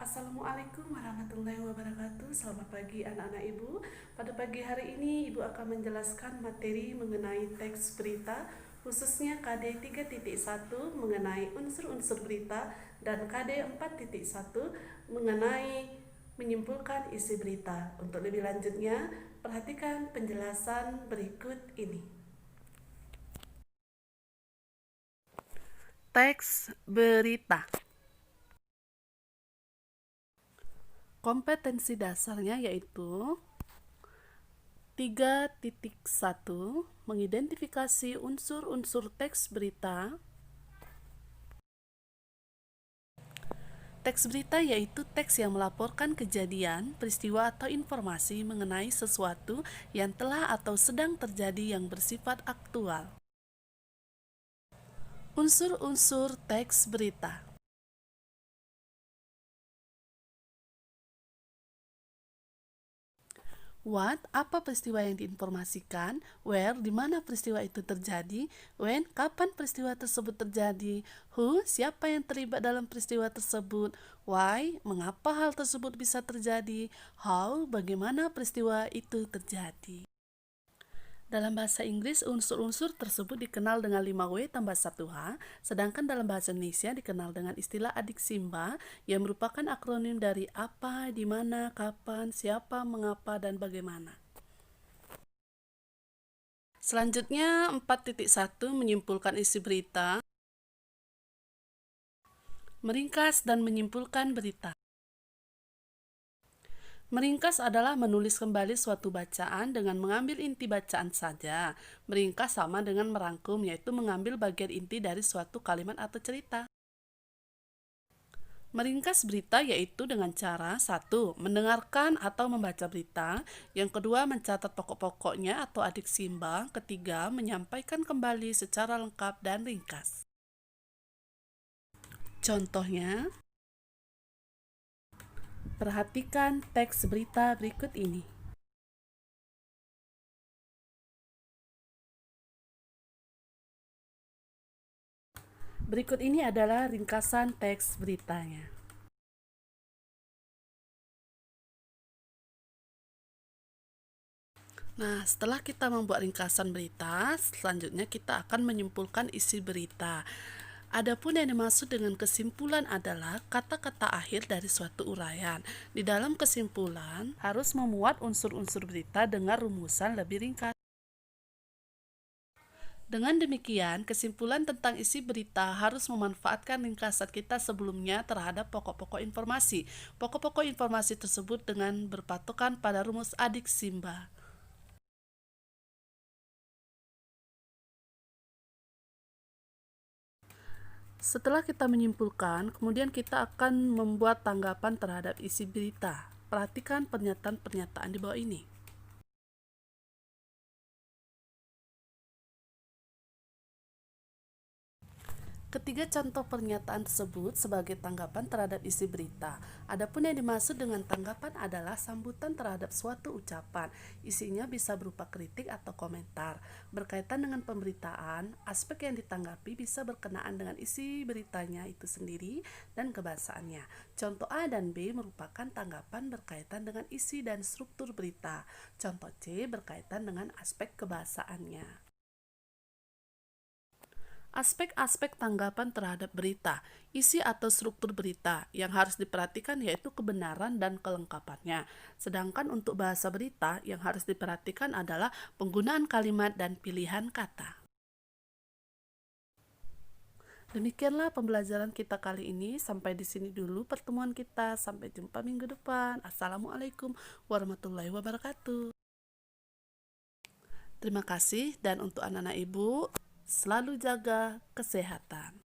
Assalamualaikum warahmatullahi wabarakatuh. Selamat pagi anak-anak ibu. Pada pagi hari ini ibu akan menjelaskan materi mengenai teks berita, khususnya KD 3.1 mengenai unsur-unsur berita dan KD 4.1 mengenai menyimpulkan isi berita. Untuk lebih lanjutnya, perhatikan penjelasan berikut ini. Teks berita. Kompetensi dasarnya yaitu 3.1 mengidentifikasi unsur-unsur teks berita. Teks berita yaitu teks yang melaporkan kejadian, peristiwa atau informasi mengenai sesuatu yang telah atau sedang terjadi yang bersifat aktual. Unsur-unsur teks berita. What, apa peristiwa yang diinformasikan? Where, di mana peristiwa itu terjadi? When, kapan peristiwa tersebut terjadi? Who, siapa yang terlibat dalam peristiwa tersebut? Why, mengapa hal tersebut bisa terjadi? How, bagaimana peristiwa itu terjadi? Dalam bahasa Inggris, unsur-unsur tersebut dikenal dengan 5W tambah 1H, sedangkan dalam bahasa Indonesia dikenal dengan istilah adik Simba, yang merupakan akronim dari apa, di mana, kapan, siapa, mengapa, dan bagaimana. Selanjutnya, 4.1 menyimpulkan isi berita, meringkas dan menyimpulkan berita. Meringkas adalah menulis kembali suatu bacaan dengan mengambil inti bacaan saja. Meringkas sama dengan merangkum, yaitu mengambil bagian inti dari suatu kalimat atau cerita. Meringkas berita yaitu dengan cara 1. Mendengarkan atau membaca berita. Yang kedua, mencatat pokok-pokoknya atau adik Simba. Ketiga, menyampaikan kembali secara lengkap dan ringkas. Contohnya, perhatikan teks berita berikut ini. Berikut ini adalah ringkasan teks beritanya. Nah, setelah kita membuat ringkasan berita, selanjutnya kita akan menyimpulkan isi berita. Adapun yang dimaksud dengan kesimpulan adalah kata-kata akhir dari suatu uraian. Di dalam kesimpulan harus memuat unsur-unsur berita dengan rumusan lebih ringkas. Dengan demikian, kesimpulan tentang isi berita harus memanfaatkan ringkasan kita sebelumnya terhadap pokok-pokok informasi. Pokok-pokok informasi tersebut dengan berpatokan pada rumus adik Simba. Setelah kita menyimpulkan, kemudian kita akan membuat tanggapan terhadap isi berita. Perhatikan pernyataan-pernyataan di bawah ini. Ketiga contoh pernyataan tersebut sebagai tanggapan terhadap isi berita. Adapun yang dimaksud dengan tanggapan adalah sambutan terhadap suatu ucapan. Isinya bisa berupa kritik atau komentar. Berkaitan dengan pemberitaan, aspek yang ditanggapi bisa berkenaan dengan isi beritanya itu sendiri dan kebahasaannya. Contoh A dan B merupakan tanggapan berkaitan dengan isi dan struktur berita. Contoh C berkaitan dengan aspek kebahasaannya. Aspek-aspek tanggapan terhadap berita, isi atau struktur berita yang harus diperhatikan yaitu kebenaran dan kelengkapannya. Sedangkan untuk bahasa berita yang harus diperhatikan adalah penggunaan kalimat dan pilihan kata. Demikianlah pembelajaran kita kali ini. Sampai di sini dulu pertemuan kita. Sampai jumpa minggu depan. Assalamualaikum warahmatullahi wabarakatuh. Terima kasih, dan untuk anak-anak ibu, selalu jaga kesehatan.